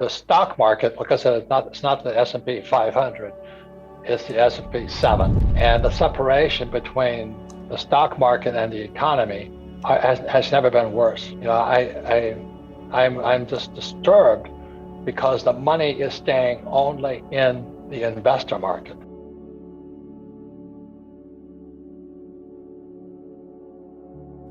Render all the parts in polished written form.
the stock market, like I said, it's not the S&P 500, it's the S&P 7. And the separation between the stock market and the economy has never been worse. You know, I'm just disturbed because the money is staying only in the investor market.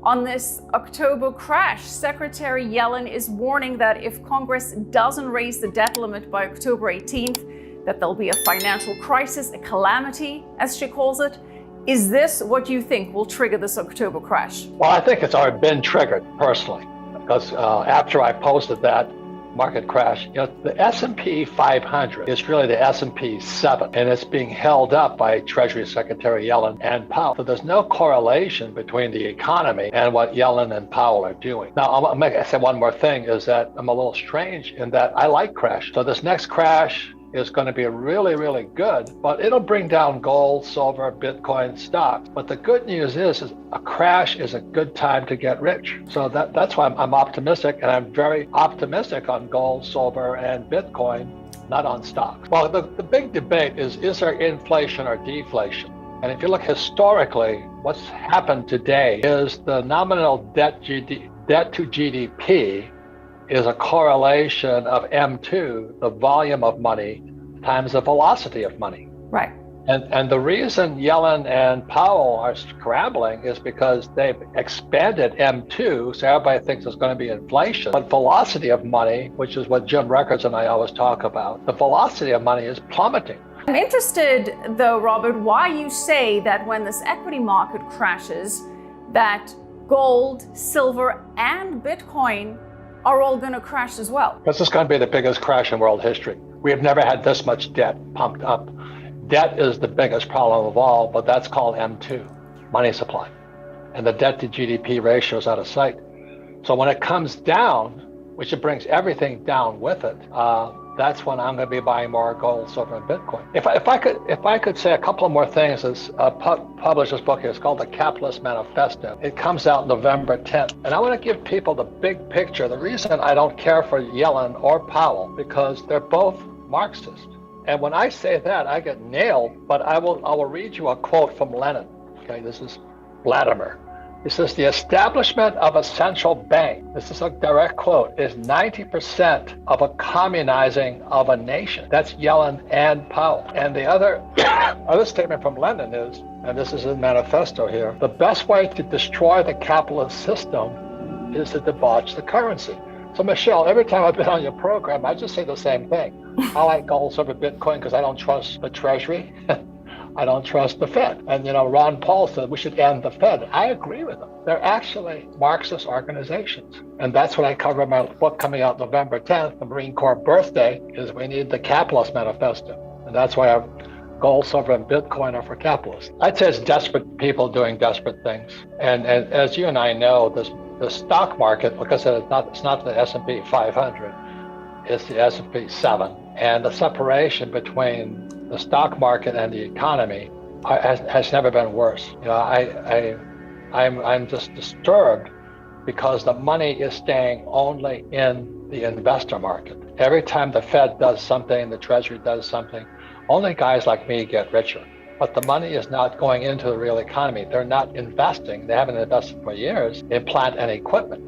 On this October crash, Secretary Yellen is warning that if Congress doesn't raise the debt limit by October 18th, that there'll be a financial crisis, a calamity, as she calls it. Is this what you think will trigger this October crash? Well, I think it's already been triggered personally, because after I posted that market crash, you know, the S&P 500 is really the S&P 7, and it's being held up by Treasury Secretary Yellen and Powell. So there's no correlation between the economy and what Yellen and Powell are doing. Now, I say one more thing, is that I'm a little strange in that I like crash. So this next crash is going to be really, really good, but it'll bring down gold, silver, Bitcoin, stocks. But the good news is a crash is a good time to get rich. So that's why I'm optimistic, and I'm very optimistic on gold, silver, and Bitcoin, not on stocks. Well, the big debate is there inflation or deflation? And if you look historically, what's happened today is the nominal debt to GDP is a correlation of M2, the volume of money, times the velocity of money. Right. And the reason Yellen and Powell are scrambling is because they've expanded M2, so everybody thinks there's going to be inflation. But velocity of money, which is what Jim Records and I always talk about, the velocity of money is plummeting. I'm interested, though, Robert, why you say that when this equity market crashes, that gold, silver, and Bitcoin are all going to crash as well. Because this is going to be the biggest crash in world history. We have never had this much debt pumped up. Debt is the biggest problem of all, but that's called M2, money supply. And the debt to GDP ratio is out of sight. So when it comes down, which it brings everything down with it, that's when I'm going to be buying more gold, silver, and Bitcoin. If I could say a couple of more things, is published this book here. It's called The Capitalist Manifesto. It comes out November 10th, and I want to give people the big picture. The reason I don't care for Yellen or Powell, because they're both Marxist. And when I say that, I get nailed. But I will read you a quote from Lenin. Okay, this is Vladimir. He says, the establishment of a central bank, this is a direct quote, is 90% of a communizing of a nation. That's Yellen and Powell. And the other statement from Lenin is, and this is in manifesto here, the best way to destroy the capitalist system is to debauch the currency. So Michelle, every time I've been on your program, I just say the same thing. I like gold, silver, Bitcoin because I don't trust the Treasury. I don't trust the Fed. And, you know, Ron Paul said we should end the Fed. I agree with him. They're actually Marxist organizations. And that's what I cover in my book coming out November 10th. The Marine Corps birthday is we need the Capitalist Manifesto. And that's why I have gold, silver, and Bitcoin are for capitalists. I'd say it's desperate people doing desperate things. And as you and I know, the stock market, like I said, it's not the S&P 500. It's the S&P 7. And the separation between the stock market and the economy has never been worse. You know, I'm just disturbed because the money is staying only in the investor market. Every time the Fed does something, the Treasury does something, only guys like me get richer. But the money is not going into the real economy. They're not investing. They haven't invested for years in plant and equipment.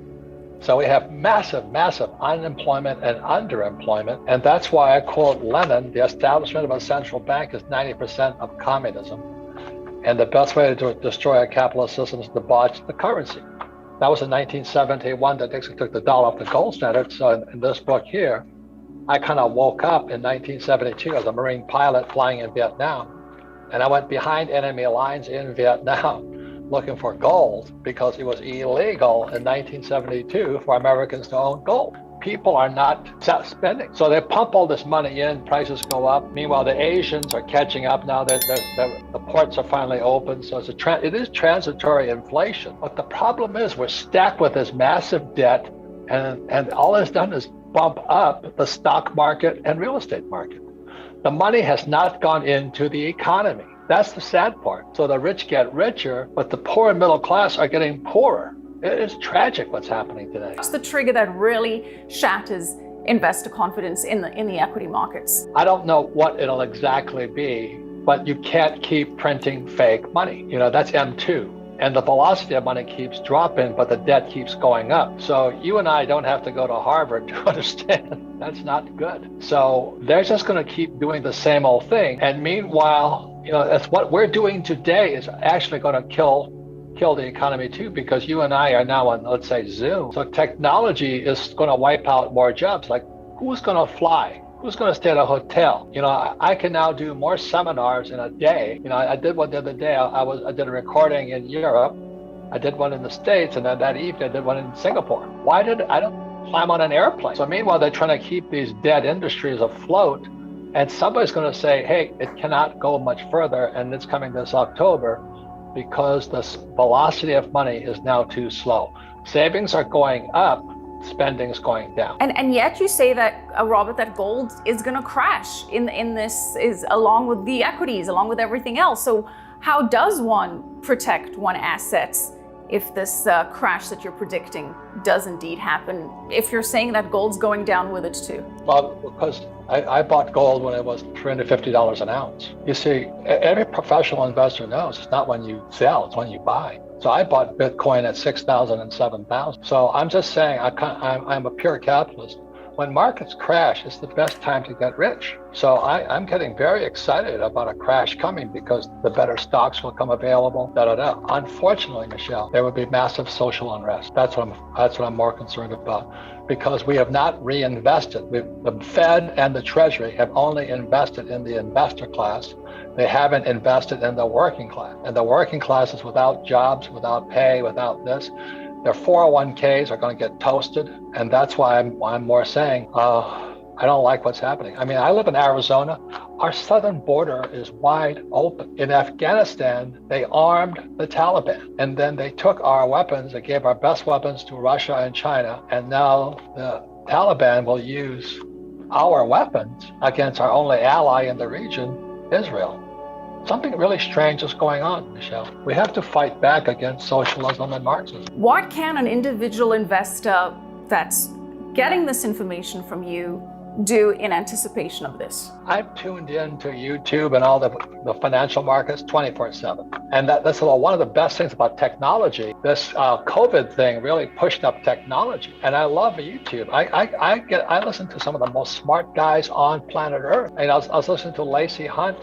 So we have massive, massive unemployment and underemployment. And that's why I quote Lenin, the establishment of a central bank is 90% of communism. And the best way to destroy a capitalist system is to debauch the currency. That was in 1971 that Nixon took the dollar off the gold standard. So in this book here, I kind of woke up in 1972 as a Marine pilot flying in Vietnam. And I went behind enemy lines in Vietnam looking for gold because it was illegal in 1972 for Americans to own gold. People are not spending. So they pump all this money in, prices go up. Meanwhile, the Asians are catching up now that the ports are finally open. So it is transitory inflation. But the problem is we're stacked with this massive debt, and all it's done is bump up the stock market and real estate market. The money has not gone into the economy. That's the sad part. So the rich get richer, but the poor and middle class are getting poorer. It is tragic what's happening today. What's the trigger that really shatters investor confidence in the equity markets? I don't know what it'll exactly be, but you can't keep printing fake money. That's M2. And the velocity of money keeps dropping, but the debt keeps going up. So you and I don't have to go to Harvard to understand that's not good. So they're just going to keep doing the same old thing. And meanwhile, that's what we're doing today is actually going to kill the economy too, because you and I are now on, let's say, Zoom. So technology is going to wipe out more jobs. Like, who's going to fly? Who's going to stay at a hotel? I can now do more seminars in a day. I did one the other day. I did a recording in Europe. I did one in the States, and then that evening I did one in Singapore. Why did I don't climb on an airplane? So meanwhile, they're trying to keep these dead industries afloat, and somebody's going to say, hey, it cannot go much further, and it's coming this October because the velocity of money is now too slow. Savings are going up, spending is going down. And yet you say that, Robert, that gold is going to crash in this, is along with the equities, along with everything else. So how does one protect one assets if this crash that you're predicting does indeed happen, if you're saying that gold's going down with it too? Well, because I bought gold when it was $350 an ounce. You see, every professional investor knows it's not when you sell, it's when you buy. So I bought Bitcoin at 6,000 and 7,000. So I'm just saying, I'm a pure capitalist. When markets crash, it's the best time to get rich. So I'm getting very excited about a crash coming because the better stocks will come available. Unfortunately, Michelle, there would be massive social unrest. That's what I'm more concerned about, because we have not reinvested. The Fed and the Treasury have only invested in the investor class. They haven't invested in the working class. And the working class is without jobs, without pay, without this. Their 401ks are going to get toasted. And that's why I'm more saying, I don't like what's happening. I mean, I live in Arizona. Our southern border is wide open. In Afghanistan, they armed the Taliban. And then they took our weapons. They gave our best weapons to Russia and China. And now the Taliban will use our weapons against our only ally in the region, Israel. Something really strange is going on, Michelle. We have to fight back against socialism and Marxism. What can an individual investor that's getting this information from you do in anticipation of this? I'm tuned in to YouTube and all the financial markets 24/7. And that's one of the best things about technology. This COVID thing really pushed up technology. And I love YouTube. I listen to some of the most smart guys on planet Earth. And I was listening to Lacey Hunt,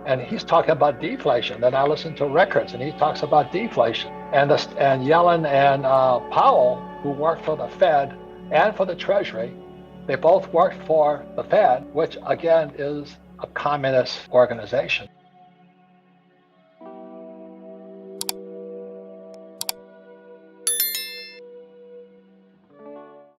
and he's talking about deflation. Then I listen to Rickards, and he talks about deflation. And Yellen and Powell, who work for the Fed and for the Treasury, they both worked for the Fed, which again is a communist organization.